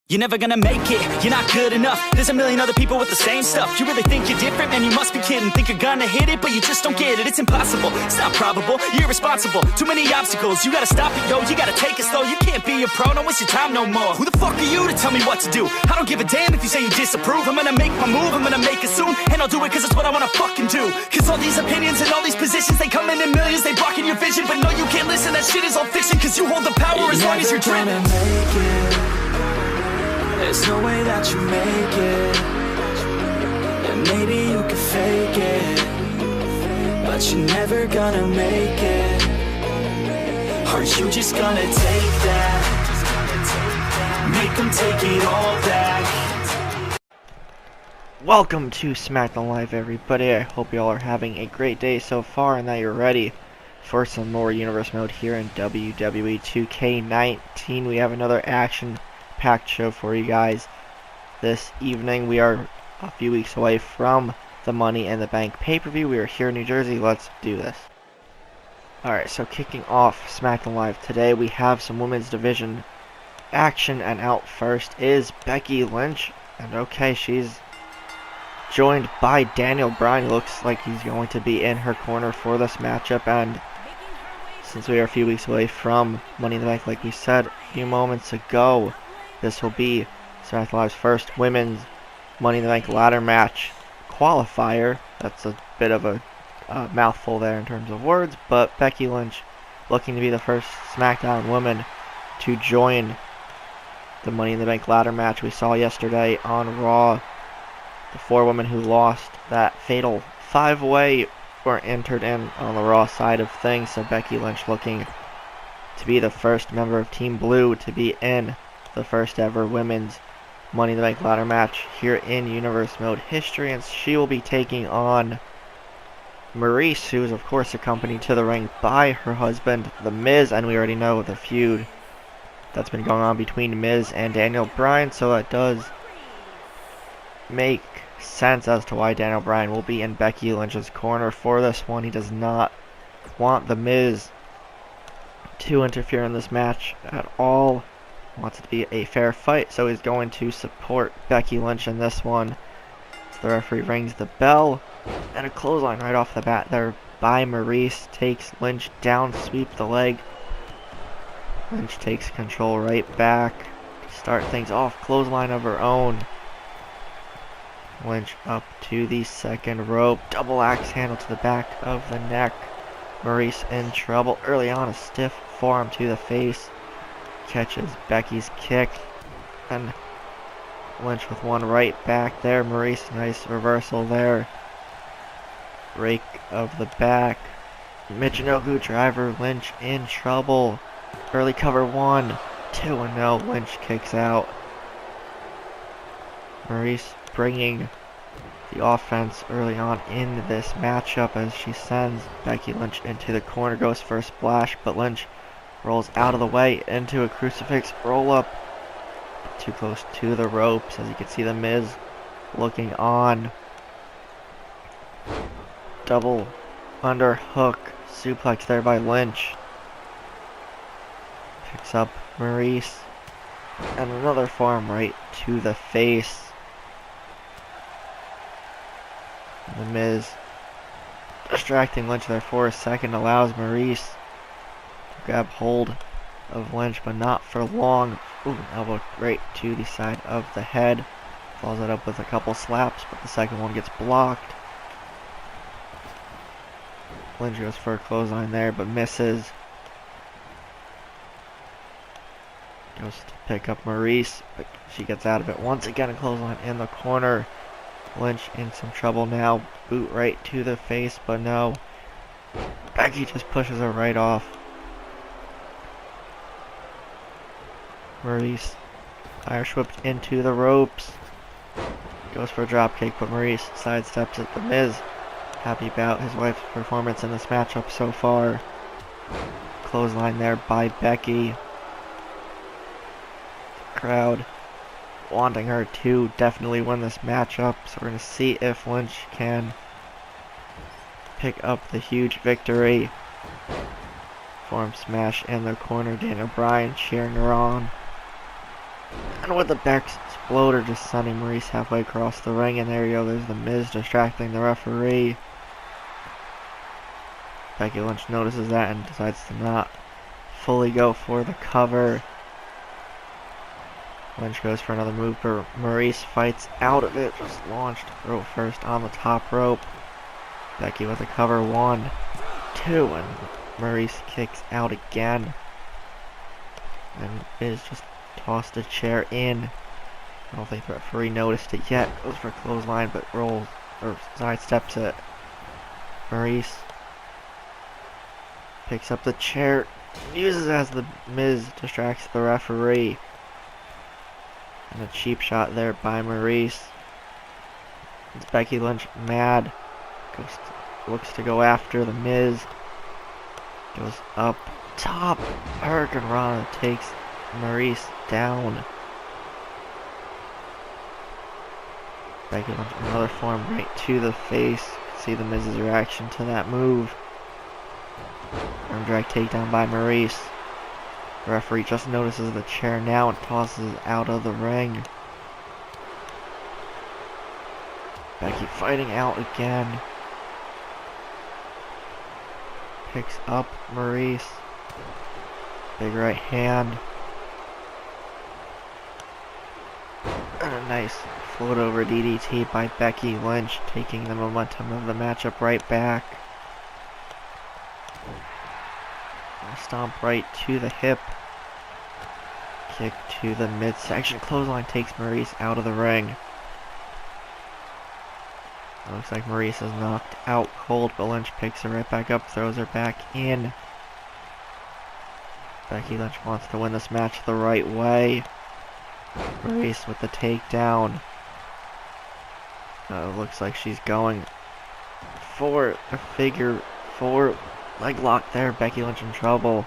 You're never gonna make it, you're not good enough. There's a million other people with the same stuff. You really think you're different? Man, you must be kidding. Think you're gonna hit it, but you just don't get it. It's impossible, it's not probable, you're irresponsible. Too many obstacles, you gotta stop it, yo. You gotta take it slow, you can't be a pro. Don't waste your time no more. Who the fuck are you to tell me what to do? I don't give a damn if you say you disapprove. I'm gonna make my move, I'm gonna make it soon. And I'll do it cause it's what I wanna fucking do. Cause all these opinions and all these positions, they come in millions, they blocking your vision. But no, you can't listen, that shit is all fiction. Cause you hold the power as long as you're dreaming. There's no way that you make it. And maybe you can fake it, but you're never gonna make it. Aren't you just gonna take that? Make them take it all back. Welcome to Smackdown Live, everybody. I hope y'all are having a great day so far and that you're ready for some more universe mode here in WWE 2K19. We have another action-packed show for you guys this evening. We are a few weeks away from the Money in the Bank pay-per-view. We are here in New Jersey. Let's do this. Alright, so kicking off Smackdown Live today, we have some women's division action, and out first is Becky Lynch. And okay, she's joined by Daniel Bryan. Looks like he's going to be in her corner for this matchup, and since we are a few weeks away from Money in the Bank, like we said a few moments ago, this will be SmackDown Live's first women's Money in the Bank ladder match qualifier. That's a bit of a mouthful there in terms of words, but Becky Lynch looking to be the first SmackDown woman to join the Money in the Bank ladder match. We saw yesterday on Raw the four women who lost that fatal 5-way were entered in on the Raw side of things, so Becky Lynch looking to be the first member of Team Blue to be in the first ever women's Money in the Bank ladder match here in Universe Mode history, and she will be taking on Maryse, who is of course accompanied to the ring by her husband, The Miz, and we already know the feud that's been going on between Miz and Daniel Bryan, so that does make sense as to why Daniel Bryan will be in Becky Lynch's corner for this one. He does not want The Miz to interfere in this match at all. He wants it to be a fair fight, so he's going to support Becky Lynch in this one. So the referee rings the bell, and a clothesline right off the bat there by Maryse takes Lynch down, sweep the leg. Lynch takes control right back to start things off, clothesline of her own. Lynch up to the second rope, double axe handle to the back of the neck. Maryse in trouble early on, a stiff forearm to the face, catches Becky's kick, and Lynch with one right back there. Maryse, nice reversal there. Rake of the back, Michinoku driver, Lynch in trouble. Early cover 1, 2, and no, Lynch kicks out. Maryse bringing the offense early on in this matchup as she sends Becky Lynch into the corner, goes for a splash, but Lynch rolls out of the way into a crucifix roll up, too close to the ropes. As you can see, the Miz looking on. Double underhook suplex there by Lynch. Picks up Maryse, and another forearm right to the face. The Miz distracting Lynch there for a second, allows Maryse to grab hold of Lynch, but not for long. Ooh, elbow right to the side of the head. Follows it up with a couple slaps, but the second one gets blocked. Lynch goes for a clothesline there, but misses. Goes to pick up Maryse, but she gets out of it. Once again, a clothesline in the corner. Lynch in some trouble now. Boot right to the face, but no. Becky just pushes her right off. Maryse Irish whipped into the ropes. Goes for a drop kick, but Maryse sidesteps it. The Miz happy about his wife's performance in this matchup so far. Clothesline there by Becky. Crowd wanting her to definitely win this matchup, so we're going to see if Lynch can pick up the huge victory. Forearm smash in the corner, Daniel Bryan cheering her on. And with the back exploder just sending Maurice halfway across the ring, and there you go, there's the Miz distracting the referee. Becky Lynch notices that and decides to not fully go for the cover. Lynch goes for another move, but Maurice fights out of it, just launched throw first on the top rope. Becky with a cover, 1, 2, and Maurice kicks out again. And Miz just tossed a chair in. I don't think the referee noticed it yet. Goes for a clothesline, but rolls or sidesteps it. Maurice picks up the chair, uses it as the Miz distracts the referee. And a cheap shot there by Maurice. It's Becky Lynch mad. Looks to go after the Miz. Goes up top. Hurricane Rana takes Maurice down. Becky Lynch another form right to the face. See the Miz's reaction to that move. Arm drag takedown by Maurice. The referee just notices the chair now and tosses it out of the ring. Becky fighting out again. Picks up Maurice. Big right hand. And a nice float over DDT by Becky Lynch, taking the momentum of the matchup right back. A stomp right to the hip. Kick to the midsection. Clothesline takes Maurice out of the ring. It looks like Maurice is knocked out cold, but Lynch picks her right back up, throws her back in. Becky Lynch wants to win this match the right way. Maurice with the takedown. Looks like she's going for a figure 4 leg lock there. Becky Lynch in trouble.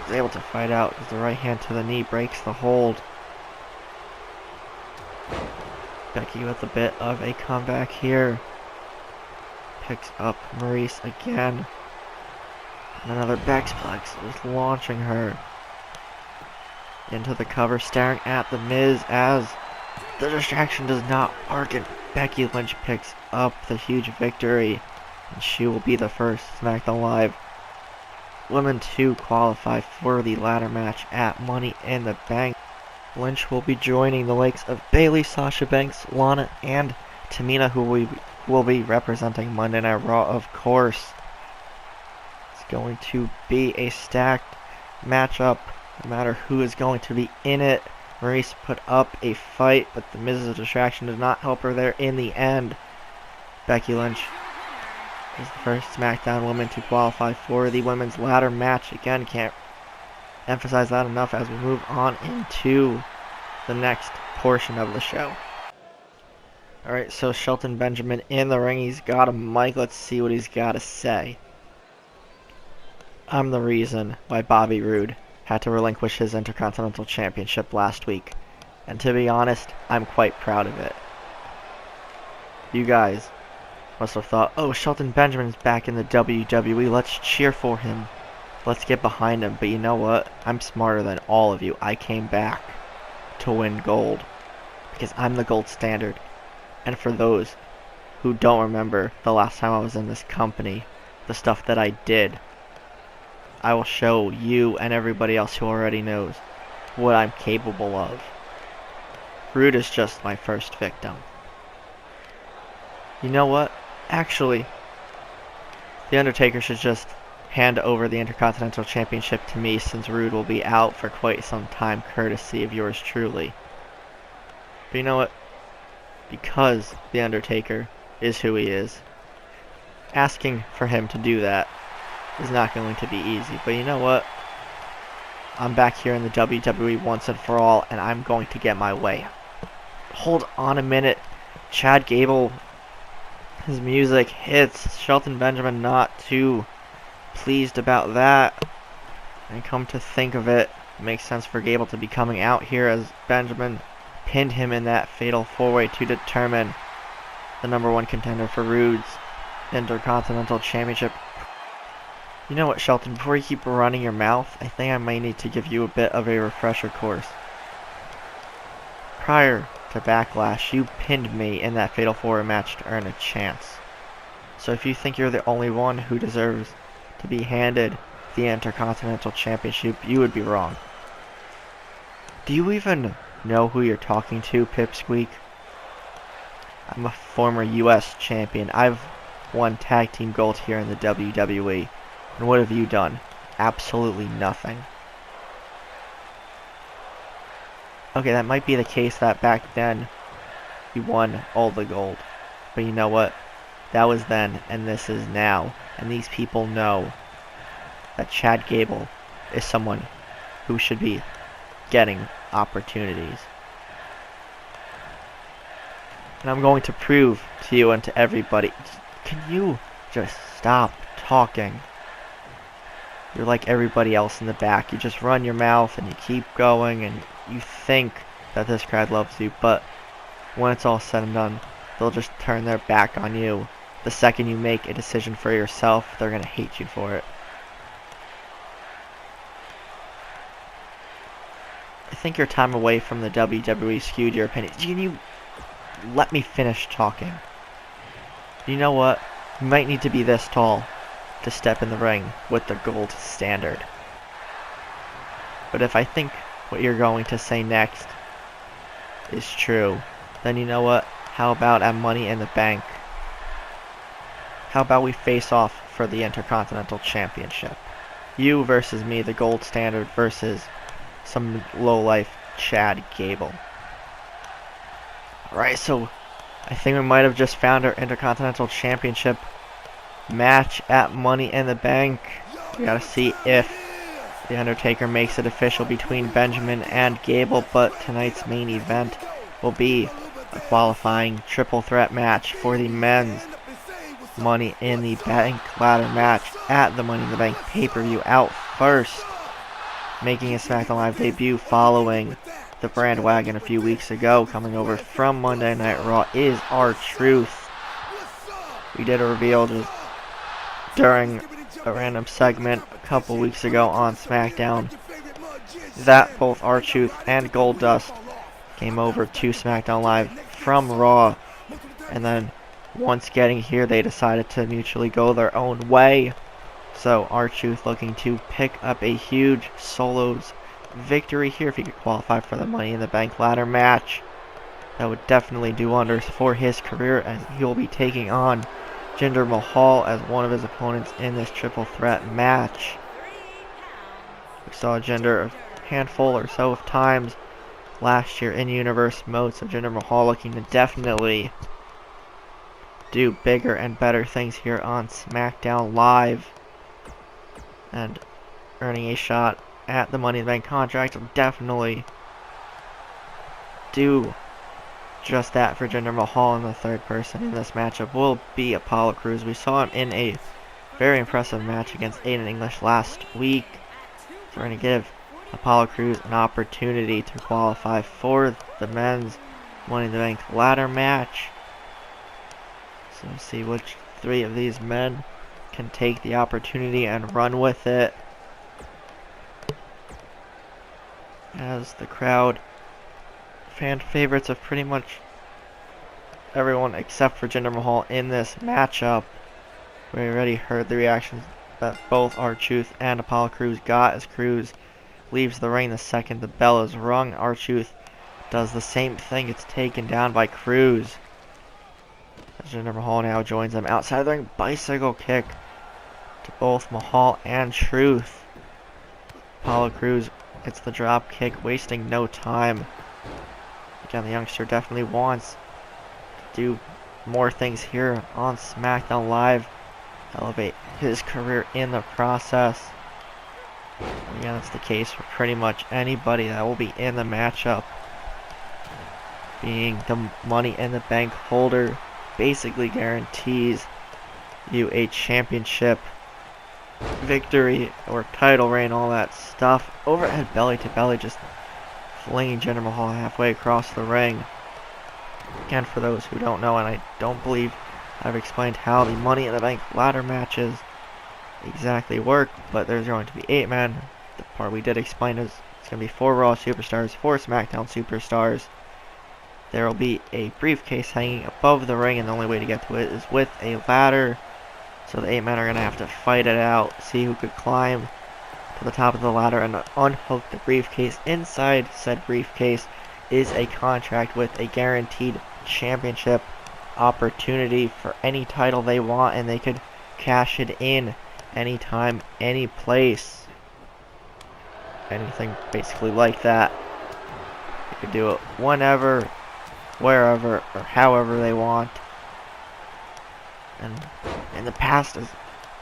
Is able to fight out as the right hand to the knee breaks the hold. Becky with a bit of a comeback here. Picks up Maurice again. And another backsplex, just launching her into the cover, staring at the Miz as the distraction does not work, and Becky Lynch picks up the huge victory, and she will be the first SmackDown Live Women to qualify for the ladder match at Money in the Bank. Lynch will be joining the likes of Bayley, Sasha Banks, Lana, and Tamina, who will be representing Monday Night Raw, of course. It's going to be a stacked matchup, no matter who is going to be in it. Maurice put up a fight, but the Miz's distraction did not help her there in the end. Becky Lynch is the first SmackDown woman to qualify for the women's ladder match. Again, can't emphasize that enough as we move on into the next portion of the show. Alright, so Shelton Benjamin in the ring. He's got a mic. Let's see what he's got to say. I'm the reason why Bobby Roode had to relinquish his Intercontinental Championship last week. And to be honest, I'm quite proud of it. You guys must have thought, oh, Shelton Benjamin's back in the WWE. Let's cheer for him. Let's get behind him. But you know what? I'm smarter than all of you. I came back to win gold. Because I'm the gold standard. And for those who don't remember the last time I was in this company, the stuff that I did, I will show you and everybody else who already knows what I'm capable of. Roode is just my first victim. You know what? Actually, The Undertaker should just hand over the Intercontinental Championship to me, since Roode will be out for quite some time, courtesy of yours truly. But you know what? Because The Undertaker is who he is, asking for him to do that is not going to be easy. But you know what? I'm back here in the WWE once and for all, and I'm going to get my way. Hold on a minute. Chad Gable, his music hits. Shelton Benjamin not too pleased about that. And come to think of it, it makes sense for Gable to be coming out here, as Benjamin pinned him in that fatal 4-way to determine the #1 contender for Roode's Intercontinental Championship. You know what, Shelton, before you keep running your mouth, I think I might need to give you a bit of a refresher course. prior to Backlash, you pinned me in that Fatal 4 match to earn a chance. So if you think you're the only one who deserves to be handed the Intercontinental Championship, you would be wrong. Do you even know who you're talking to, Pipsqueak? I'm a former US champion. I've won tag team gold here in the WWE. And what have you done? Absolutely nothing. Okay, that might be the case that back then you won all the gold. But you know what? That was then, and this is now. And these people know that Chad Gable is someone who should be getting opportunities. And I'm going to prove to you and to everybody. Can you just stop talking? You're like everybody else in the back. You just run your mouth and you keep going and you think that this crowd loves you, but when it's all said and done, they'll just turn their back on you. The second you make a decision for yourself, they're going to hate you for it. I think your time away from the WWE skewed your opinion. Can you let me finish talking? You know what? You might need to be this tall to step in the ring with the gold standard. But if I think what you're going to say next is true, then you know what? How about at Money in the Bank? How about we face off for the Intercontinental Championship? You versus me, the gold standard, versus some lowlife Chad Gable. Alright, so I think we might have just found our Intercontinental Championship match at Money in the Bank. We gotta see if The Undertaker makes it official between Benjamin and Gable, but tonight's main event will be a qualifying triple threat match for the men's Money in the Bank ladder match at the Money in the Bank pay-per-view. Out first, making a SmackDown Live debut following the bandwagon a few weeks ago, coming over from Monday Night Raw, is R-Truth. We did a reveal just during a random segment a couple weeks ago on SmackDown that both R-Truth and Goldust came over to SmackDown Live from Raw, and then once getting here they decided to mutually go their own way. So R-Truth looking to pick up a huge solos victory here if he could qualify for the Money in the Bank ladder match. That would definitely do wonders for his career, as he will be taking on Jinder Mahal as one of his opponents in this triple threat match. We saw Jinder a handful or so of times last year in Universe mode, so Jinder Mahal looking to definitely do bigger and better things here on SmackDown Live, and earning a shot at the Money in the Bank contract will definitely do just that for Jinder Mahal. And the third person in this matchup will be Apollo Crews. We saw him in a very impressive match against Aiden English last week. So we're going to give Apollo Crews an opportunity to qualify for the men's Money in the Bank ladder match. So we'll see which three of these men can take the opportunity and run with it, as the crowd, fan favorites of pretty much everyone except for Jinder Mahal in this matchup. We already heard the reactions that both R-Truth and Apollo Crews got as Crews leaves the ring the second the bell is rung. R-Truth does the same thing, it's taken down by Crews. As Jinder Mahal now joins them outside the ring, bicycle kick to both Mahal and Truth. Apollo Crews hits the drop kick, wasting no time. Again, the youngster definitely wants to do more things here on SmackDown Live, elevate his career in the process. Again, that's the case for pretty much anybody that will be in the matchup. Being the Money in the Bank holder basically guarantees you a championship victory or title reign, all that stuff. Overhead belly to belly, just flinging Jinder Mahal halfway across the ring. Again, for those who don't know, and I don't believe I've explained how the Money in the Bank ladder matches exactly work, but there's going to be 8 men. The part we did explain is it's going to be 4 Raw superstars, 4 SmackDown superstars, there will be a briefcase hanging above the ring, and the only way to get to it is with a ladder. So the 8 men are going to have to fight it out, see who could climb to the top of the ladder and unhook the briefcase. Inside said briefcase is a contract with a guaranteed championship opportunity for any title they want, and they could cash it in anytime, any place. Anything basically like that. They could do it whenever, wherever, or however they want. And in the past, as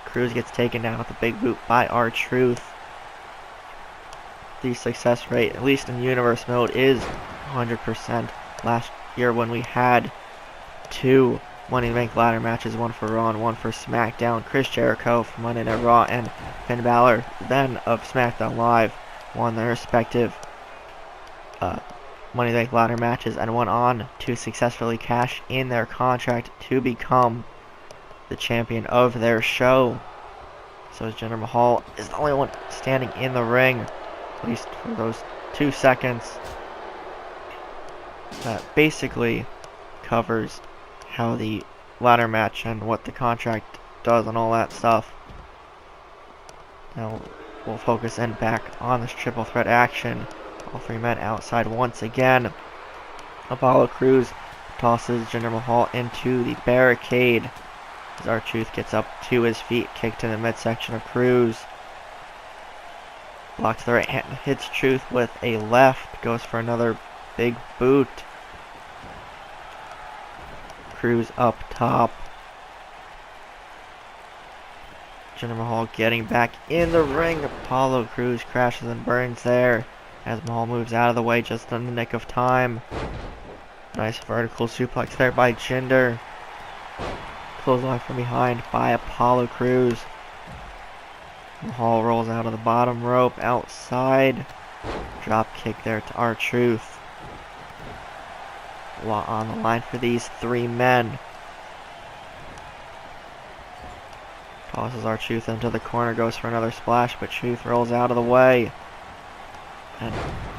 Cruz gets taken down with a big boot by R-Truth, the success rate, at least in Universe mode, is 100%. Last year when we had 2 Money in the Bank ladder matches, one for Raw and one for Smackdown, Chris Jericho from Monday Night Raw and Finn Balor, then of Smackdown Live, won their respective Money in the Bank ladder matches and went on to successfully cash in their contract to become the champion of their show. So Jinder Mahal is the only one standing in the ring, at least for those 2 seconds. That basically covers how the ladder match and what the contract does and all that stuff. Now we'll focus in back on this triple threat action. All 3 men outside once again. Apollo Crews tosses Jinder Mahal into the barricade as R-Truth gets up to his feet, kicked in the midsection of Crews. Blocks the right hand, hits Truth with a left, goes for another big boot. Crews up top. Jinder Mahal getting back in the ring. Apollo Crews crashes and burns there as Mahal moves out of the way just in the nick of time. Nice vertical suplex there by Jinder. Clothesline from behind by Apollo Crews. Mahal rolls out of the bottom rope outside. Drop kick there to R-Truth. A lot on the line for these 3 men. Tosses R-Truth into the corner, goes for another splash, but Truth rolls out of the way. And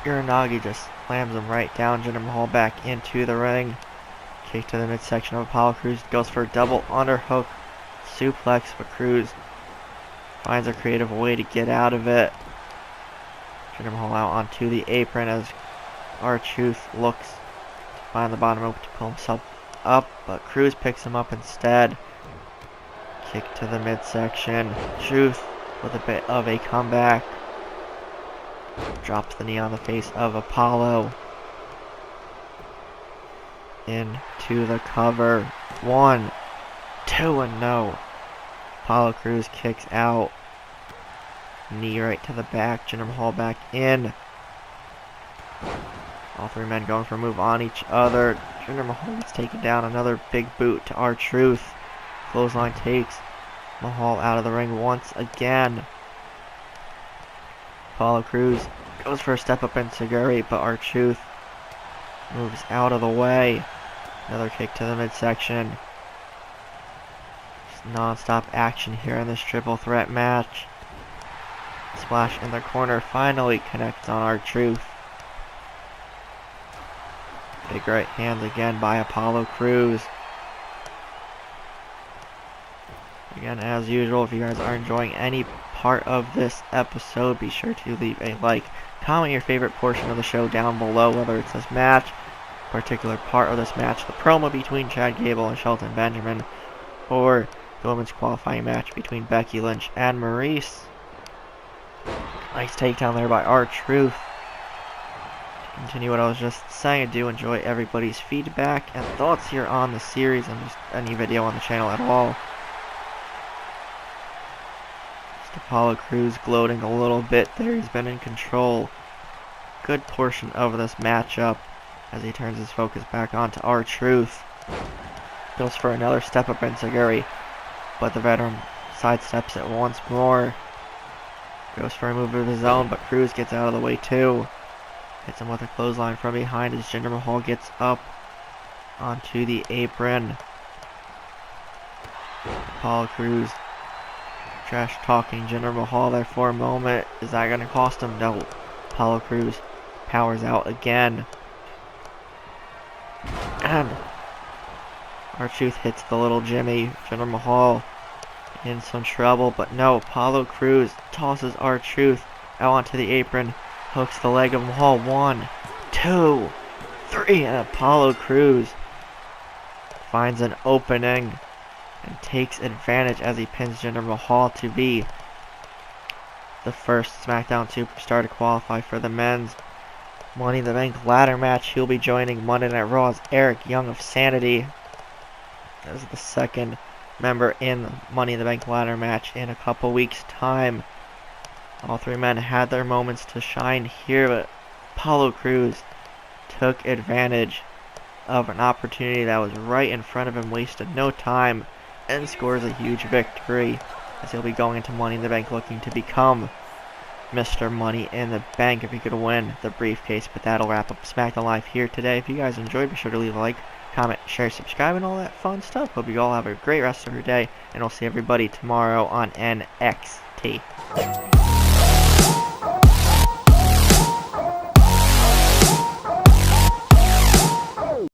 Uranagi just slams him right down. Jinder Mahal back into the ring. Kick to the midsection of Apollo Crews, goes for a double underhook suplex, but Crews finds a creative way to get out of it. Jinder Mahal out onto the apron as R-Truth looks to find the bottom rope to pull himself up, but Crews picks him up instead. Kick to the midsection. Truth with a bit of a comeback. Drops the knee on the face of Apollo. Into the cover. 1, 2, and no. Apollo Crews kicks out. Knee right to the back. Jinder Mahal back in. All 3 men going for a move on each other. Jinder Mahal gets taken down. Another big boot to R-Truth. Clothesline takes Mahal out of the ring once again. Apollo Crews goes for a step up enziguri, but R-Truth moves out of the way. Another kick to the midsection. Just non-stop action here in this triple threat match. Splash in the corner finally connects on R-Truth. Big right hands again by Apollo Crews. Again, as usual, if you guys are enjoying any part of this episode, be sure to leave a like. Comment your favorite portion of the show down below, whether it's this match, particular part of this match, the promo between Chad Gable and Shelton Benjamin, or the women's qualifying match between Becky Lynch and Maurice. Nice takedown there by R-Truth. To continue what I was just saying, I do enjoy everybody's feedback and thoughts here on the series and just any video on the channel at all. Just Apollo Crews gloating a little bit there. He's been in control good portion of this matchup as he turns his focus back onto R-Truth. Goes for another step up enziguri, but the veteran sidesteps it once more. Goes for a move of his own, but Crews gets out of the way too. Hits him with a clothesline from behind as Jinder Mahal gets up onto the apron. Apollo Crews trash talking Jinder Mahal there for a moment. Is that going to cost him? No. Apollo Crews powers out again. And R-Truth hits the little Jimmy. Jinder Mahal in some trouble, but no. Apollo Crews tosses R-Truth out onto the apron. Hooks the leg of Mahal. 1, 2, 3. And Apollo Crews finds an opening and takes advantage as he pins Jinder Mahal to be the first SmackDown superstar to qualify for the men's Money in the Bank ladder match. He'll be joining Monday Night Raw's Eric Young of Sanity as the second member in the Money in the Bank ladder match in a couple weeks' time. All three men had their moments to shine here, but Apollo Crews took advantage of an opportunity that was right in front of him, wasted no time, and scores a huge victory as he'll be going into Money in the Bank looking to become Mr. Money in the Bank if he could win the briefcase. But that'll wrap up Smackdown Live here today. If you guys enjoyed, be sure to leave a like, comment, share, subscribe, and all that fun stuff. Hope you all have a great rest of your day, and I'll see everybody tomorrow on NXT.